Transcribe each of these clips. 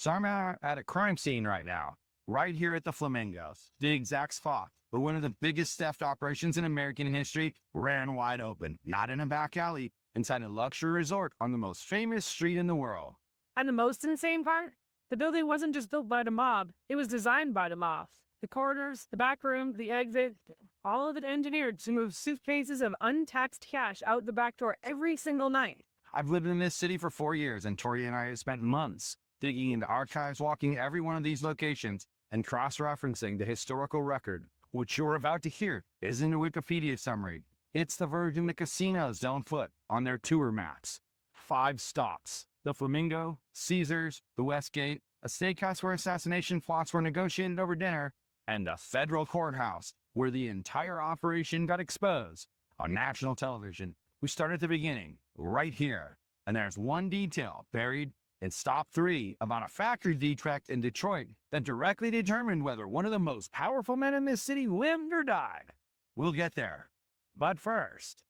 So I'm at a crime scene right now, right here at the Flamingos. The exact spot where one of the biggest theft operations in American history ran wide open, not in a back alley, inside a luxury resort on the most famous street in the world. And the most insane part? The building wasn't just built by the mob, it was designed by the mob. The corridors, the back room, the exit, all of it engineered to move suitcases of untaxed cash out the back door every single night. I've lived in this city for 4 years, and Tori and I have spent months digging into archives, walking every one of these locations, and cross-referencing the historical record. What you're about to hear isn't a Wikipedia summary. It's the version the casinos don't put on their tour maps. 5 stops: the Flamingo, Caesars, the Westgate, a steakhouse where assassination plots were negotiated over dinner, and a federal courthouse where the entire operation got exposed on national television. We start at the beginning, right here, and there's one detail buried in stop 3 about a factory defect in Detroit that directly determined whether one of the most powerful men in this city lived or died. We'll get there. But first,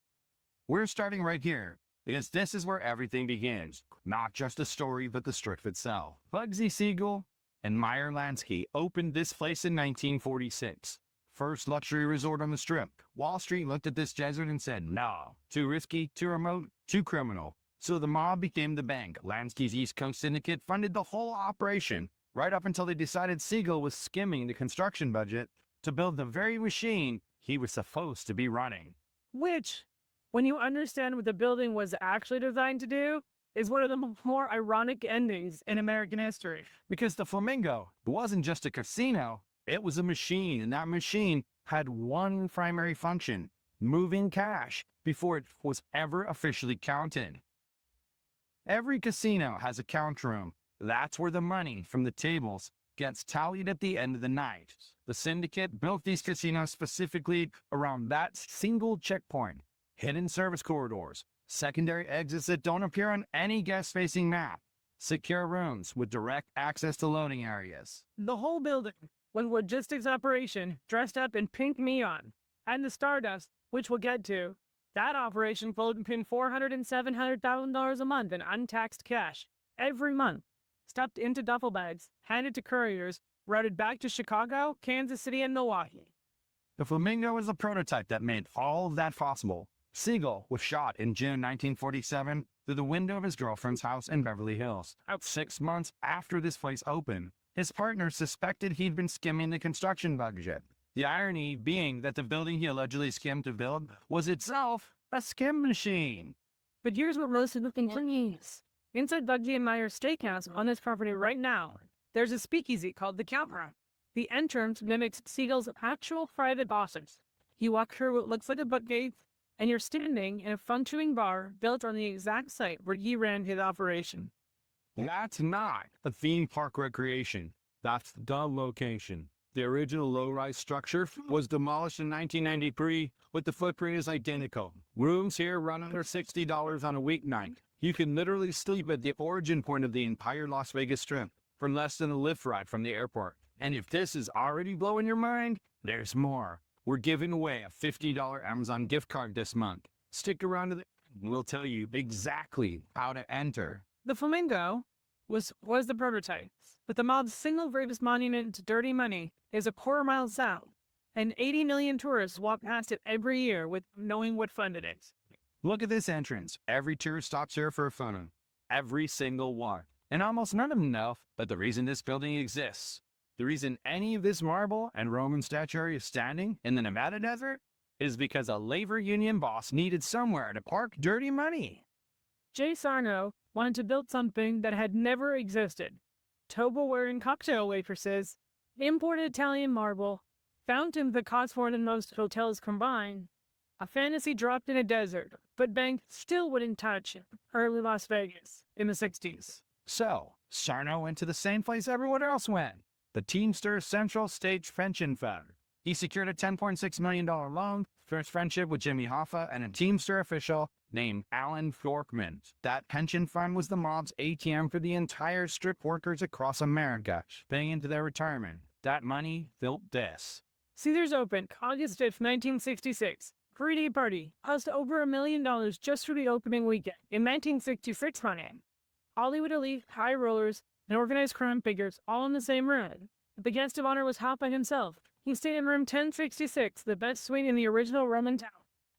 we're starting right here, because this is where everything begins. Not just a story, but the strip itself. Bugsy Siegel and Meyer Lansky opened this place in 1946. First luxury resort on the strip. Wall Street looked at this desert and said, no, too risky, too remote, too criminal. So the mob became the bank. Lansky's East Coast syndicate funded the whole operation, right up until they decided Siegel was skimming the construction budget to build the very machine he was supposed to be running. Which, when you understand what the building was actually designed to do, is one of the more ironic endings in American history. Because the Flamingo wasn't just a casino, it was a machine, and that machine had one primary function: moving cash before it was ever officially counted. Every casino has a count room. That's where the money from the tables gets tallied at the end of the night. The syndicate built these casinos specifically around that single checkpoint. Hidden service corridors, secondary exits that don't appear on any guest-facing map, secure rooms with direct access to loading areas. The whole building was a logistics operation dressed up in pink neon. And the Stardust, which we'll get to, that operation flowed between $400,000 and $700,000 a month in untaxed cash every month, stuffed into duffel bags, handed to couriers, routed back to Chicago, Kansas City, and Milwaukee. The Flamingo is the prototype that made all of that possible. Siegel was shot in June 1947 through the window of his girlfriend's house in Beverly Hills. About 6 months after this place opened, his partner suspected he'd been skimming the construction budget. The irony being that the building he allegedly skimmed to build was itself a skim machine. But here's what most of the thing is. Inside Bugsy and Meyer's steakhouse on this property right now, there's a speakeasy called the Count Room. The entrance mimics Siegel's actual private bosses. You walk through what looks like a bookcase, and you're standing in a functioning bar built on the exact site where he ran his operation. That's not a theme park recreation. That's the location. The original low-rise structure was demolished in 1993, but the footprint is identical. Rooms here run under $60 on a weeknight. You can literally sleep at the origin point of the entire Las Vegas Strip for less than a Lyft ride from the airport. And if this is already blowing your mind, there's more. We're giving away a $50 Amazon gift card this month. Stick around to the end. We'll tell you exactly how to enter. The Flamingo was the prototype, but the mob's single greatest monument to dirty money is a quarter mile south, and 80 million tourists walk past it every year with knowing what funded it. Look at this entrance. Every tourist stops here for a photo. Every single one. And almost none of them know that the reason this building exists, the reason any of this marble and Roman statuary is standing in the Nevada desert, is because a labor union boss needed somewhere to park dirty money. Jay Sarno wanted to build something that had never existed. Toga-wearing cocktail waitresses, imported Italian marble, fountains that cost more than most hotels combined, a fantasy dropped in a desert, but banks still wouldn't touch early Las Vegas in the 60s. So, Sarno went to the same place everyone else went, the Teamsters Central State Pension Fund. He secured a $10.6 million loan for his friendship with Jimmy Hoffa and a Teamster official named Alan Forkman. That pension fund was the mob's ATM for the entire strip workers across America, paying into their retirement. That money built this. Caesars opened August 5th, 1966. 3-day party cost over $1 million just for the opening weekend. In 1966 money, Hollywood elite high rollers and organized crime figures all in the same room. The guest of honor was Hoffa himself. He stayed in room 1066, the best suite in the original Rosenthal.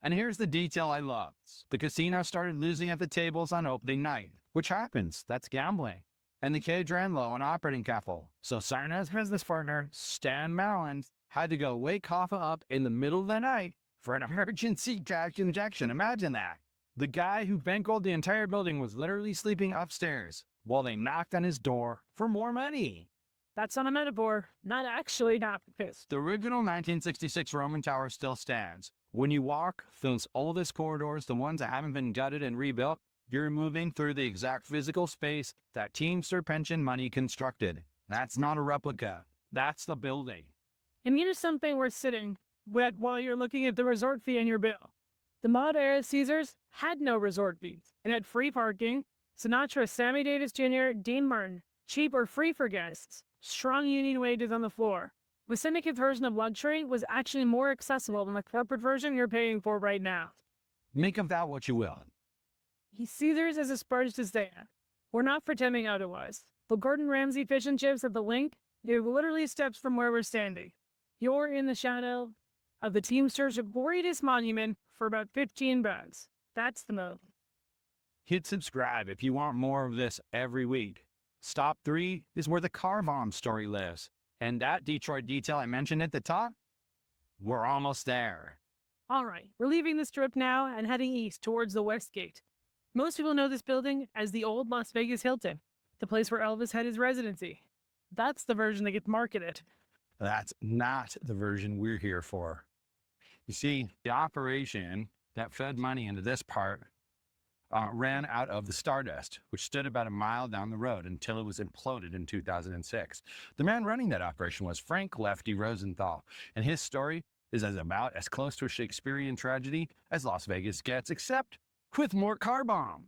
And here's the detail I loved. The casino started losing at the tables on opening night, which happens. That's gambling. And the cage ran low on operating capital. So Sarna's business partner, Stan Malland, had to go wake Hoffa up in the middle of the night for an emergency cash injection. Imagine that. The guy who bankrolled the entire building was literally sleeping upstairs while they knocked on his door for more money. That's not a metaphor, not actually pissed. The original 1966 Roman Tower still stands. When you walk through its oldest corridors, the ones that haven't been gutted and rebuilt, you're moving through the exact physical space that Teamster pension money constructed. That's not a replica. That's the building. And here's something worth sitting with while you're looking at the resort fee in your bill. The mod-era Caesars had no resort fees and had free parking. Sinatra, Sammy Davis Jr., Dean Martin, cheap or free for guests. Strong union wages on the floor. The syndicate's version of luxury was actually more accessible than the corporate version you're paying for right now. Make of that what you will. Caesars is as sparse as they are. We're not pretending otherwise. The Gordon Ramsay fish and chips at the Link, they're literally steps from where we're standing. You're in the shadow of the Teamsters' greatest monument for about 15 bucks. That's the move. Hit subscribe if you want more of this every week. Stop 3 is where the car bomb story lives. And that Detroit detail I mentioned at the top, we're almost there. All right, we're leaving the Strip now and heading east towards the Westgate. Most people know this building as the old Las Vegas Hilton, the place where Elvis had his residency. That's the version that gets marketed. That's not the version we're here for. You see, the operation that fed money into this part ran out of the Stardust, which stood about a mile down the road until it was imploded in 2006. The man running that operation was Frank Lefty Rosenthal, and his story is about as close to a Shakespearean tragedy as Las Vegas gets, except with more car bomb.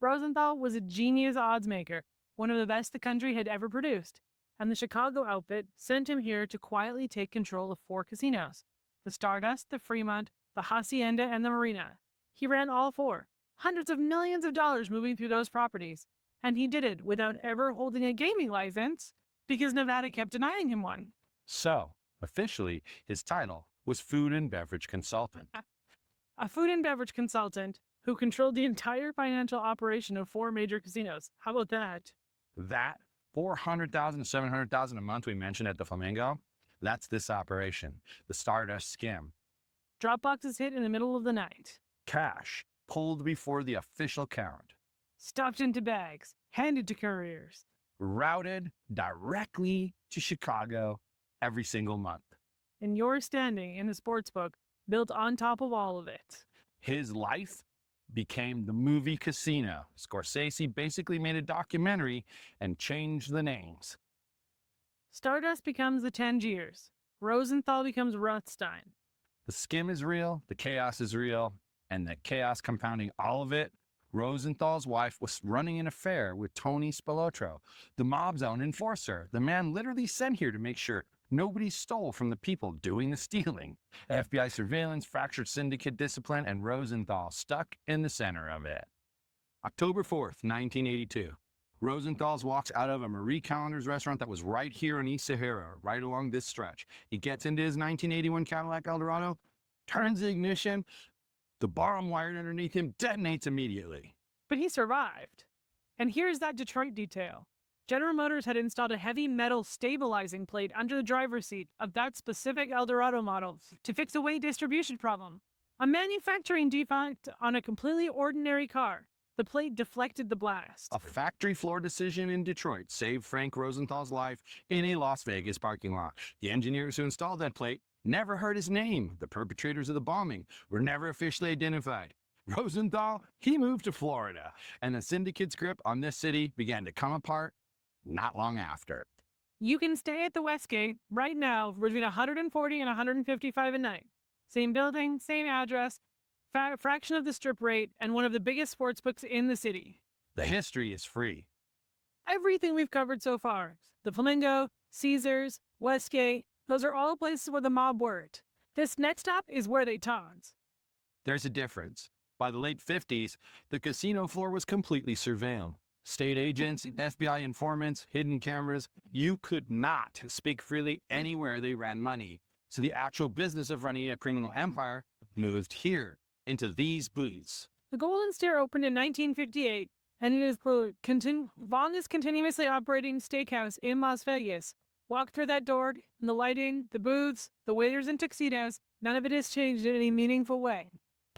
Rosenthal was a genius odds maker, one of the best the country had ever produced, and the Chicago outfit sent him here to quietly take control of 4 casinos: the Stardust, the Fremont, the Hacienda, and the Marina. He ran all 4. Hundreds of millions of dollars moving through those properties. And he did it without ever holding a gaming license because Nevada kept denying him one. So, officially, his title was Food and Beverage Consultant. A food and beverage consultant who controlled the entire financial operation of 4 major casinos. How about that? That $400,000 to $700,000 a month we mentioned at the Flamingo, that's this operation, the Stardust Skim. Drop boxes hit in the middle of the night. Cash pulled before the official count. Stuffed into bags, handed to couriers. Routed directly to Chicago every single month. And you're standing in the sports book built on top of all of it. His life became the movie Casino. Scorsese basically made a documentary and changed the names. Stardust becomes the Tangiers. Rosenthal becomes Rothstein. The Skim is real, the chaos is real, and the chaos compounding all of it. Rosenthal's wife was running an affair with Tony Spilotro, the mob's own enforcer, the man literally sent here to make sure nobody stole from the people doing the stealing. FBI surveillance, fractured syndicate discipline, and Rosenthal stuck in the center of it. October 4th, 1982. Rosenthal's walks out of a Marie Callender's restaurant that was right here in East Sahara, right along this stretch. He gets into his 1981 Cadillac Eldorado, turns the ignition, the bottom wire underneath him detonates immediately. But he survived. And here's that Detroit detail. General Motors had installed a heavy metal stabilizing plate under the driver's seat of that specific Eldorado model to fix a weight distribution problem. A manufacturing defect on a completely ordinary car. The plate deflected the blast. A factory floor decision in Detroit saved Frank Rosenthal's life in a Las Vegas parking lot. The engineers who installed that plate never heard his name. The perpetrators of the bombing were never officially identified. Rosenthal, he moved to Florida, and the syndicate's grip on this city began to come apart not long after. You can stay at the Westgate right now for between $140 and $155 a night. Same building, same address, fraction of the strip rate, and one of the biggest sports books in the city. The history is free. Everything we've covered so far, the Flamingo, Caesars, Westgate, those are all places where the mob worked. This next stop is where they taunt. There's a difference. By the late 50s, the casino floor was completely surveilled. State agents, FBI informants, hidden cameras. You could not speak freely anywhere they ran money. So the actual business of running a criminal empire moved here, into these booths. The Golden Stair opened in 1958, and it is the longest continuously operating steakhouse in Las Vegas. Walk through that door, and the lighting, the booths, the waiters in tuxedos, none of it has changed in any meaningful way.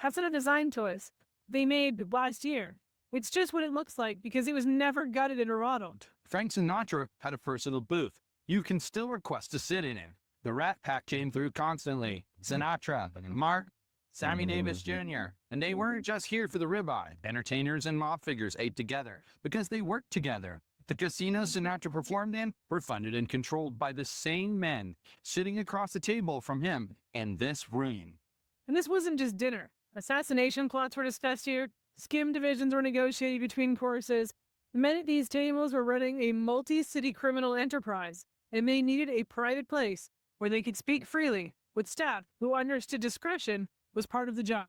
That's not a design choice they made last year. It's just what it looks like because it was never gutted and remodeled. Frank Sinatra had a personal booth. You can still request to sit in it. The Rat Pack came through constantly. Sinatra, Mark, Sammy Davis Jr. And they weren't just here for the ribeye. Entertainers and mob figures ate together because they worked together. The casinos Sinatra performed in were funded and controlled by the same men sitting across the table from him in this room. And this wasn't just dinner. Assassination plots were discussed here. Skim divisions were negotiated between courses. The men at these tables were running a multi-city criminal enterprise, and they needed a private place where they could speak freely with staff who understood discretion was part of the job.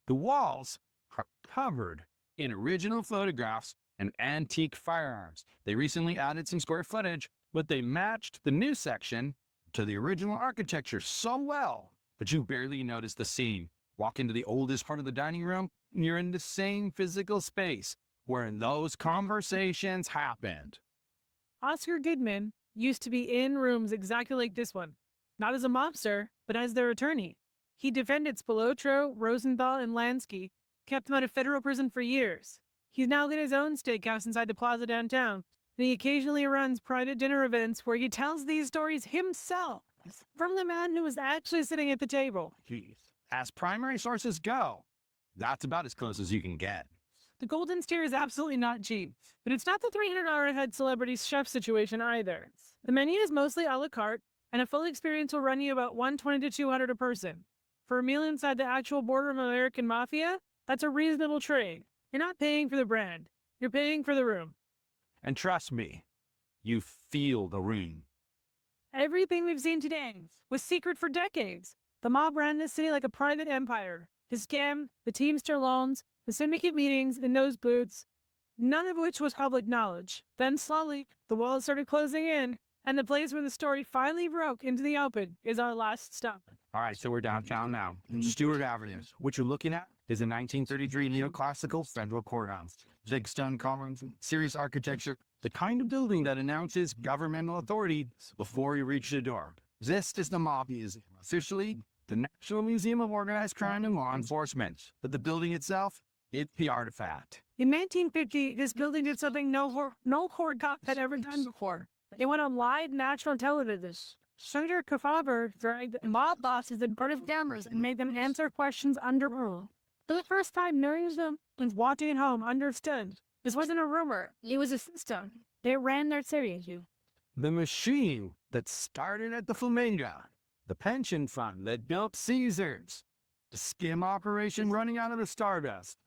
The walls are covered in original photographs and antique firearms. They recently added some square footage, but they matched the new section to the original architecture so well that you barely notice the scene. Walk into the oldest part of the dining room, and you're in the same physical space where those conversations happened. Oscar Goodman used to be in rooms exactly like this one, not as a mobster, but as their attorney. He defended Spilotro, Rosenthal, and Lansky, kept them out of federal prison for years. He's now got his own steakhouse inside the plaza downtown, and he occasionally runs private dinner events where he tells these stories himself from the man who was actually sitting at the table. Jeez. As primary sources go, that's about as close as you can get. The Golden Stair is absolutely not cheap, but it's not the $300 a head celebrity chef situation either. The menu is mostly a la carte, and a full experience will run you about $120 to $200 a person. For a meal inside the actual border of American Mafia, that's a reasonable trade. You're not paying for the brand. You're paying for the room. And trust me, you feel the room. Everything we've seen today was secret for decades. The mob ran this city like a private empire. The scam, the Teamster loans, the syndicate meetings in those booths, none of which was public knowledge. Then slowly, the walls started closing in, and the place where the story finally broke into the open is our last stop. All right, so we're downtown now. Stewart Avenue. What you're looking at is a 1933 neoclassical federal courthouse. Big stone columns, serious architecture, the kind of building that announces governmental authority before you reach the door. This is the Mob Museum, officially the National Museum of Organized Crime and Law Enforcement. But the building itself, it's the artifact. In 1950, this building did something no court cop had ever done before. They went on live national television. Senator Kefauver dragged mob bosses in front of cameras and made them answer questions under oath. For the first time, millions of them watching at home understood this wasn't a rumor. It was a system. They ran their city. The machine that started at the Flamingo, the pension fund that built Caesars, the Skim operation running out of the Stardust,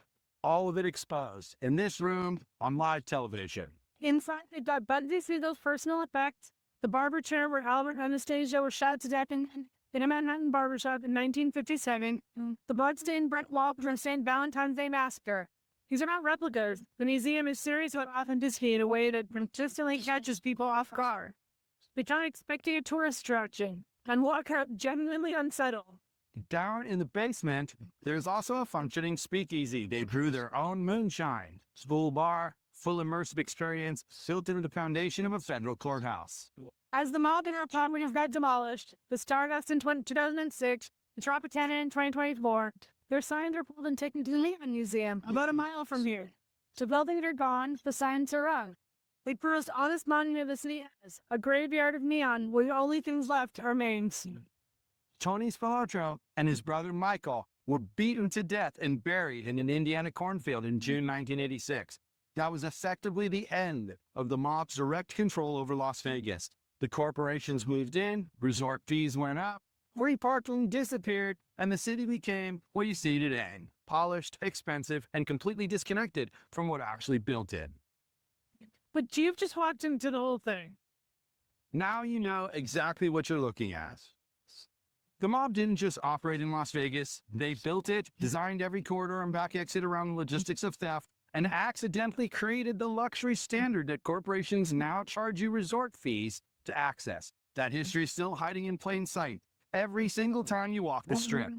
all of it exposed in this room on live television. Inside, they've got Bugsy Siegel's personal effects, the barber chair where Albert and Anastasia were shot to death in a Manhattan barbershop in 1957, the bloodstained brick wall from St. Valentine's Day Massacre. These are not replicas. The museum is serious about authenticity in a way that consistently catches people off guard. They can't expect a tourist attraction and walk out genuinely unsettled. Down in the basement, there's also a functioning speakeasy. They brew their own moonshine. Full bar, full immersive experience, built into the foundation of a federal courthouse. As the mob in our property got demolished, the Stardust in 2006, the Tropicana in 2024, their signs are pulled and taken to the Neon Museum, about a mile from here. The buildings are gone, the signs are up. They proved honest monument of the city has a graveyard of neon where the only things left are names. Tony Spilotro and his brother Michael were beaten to death and buried in an Indiana cornfield in June 1986. That was effectively the end of the mob's direct control over Las Vegas. The corporations moved in, resort fees went up, free parking disappeared, and the city became what you see today. Polished, expensive, and completely disconnected from what actually built it. But you've just walked into the whole thing. Now you know exactly what you're looking at. The mob didn't just operate in Las Vegas. They built it, designed every corridor and back exit around the logistics of theft, and accidentally created the luxury standard that corporations now charge you resort fees to access. That history is still hiding in plain sight every single time you walk the strip.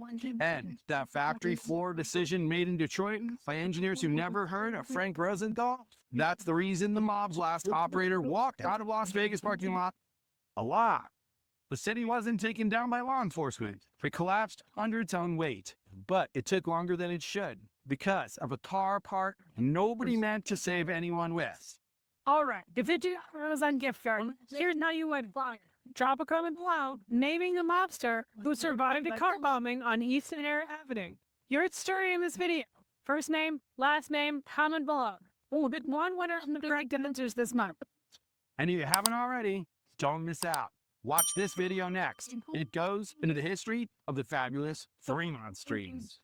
And that factory floor decision made in Detroit by engineers who never heard of Frank Rosenthal, that's the reason the mob's last operator walked out of Las Vegas parking lot alive. The city wasn't taken down by law enforcement. It collapsed under its own weight. But it took longer than it should because of a car part nobody meant to save anyone with. All right, if it was on gift card, here's how you went. Drop a comment below naming the mobster who survived the car bombing on East Air Avenue. Your story in this video. First name, last name, comment below. We'll pick one winner from the correct answers this month. And if you haven't already, don't miss out. Watch this video next. It goes into the history of the fabulous 3-month streams.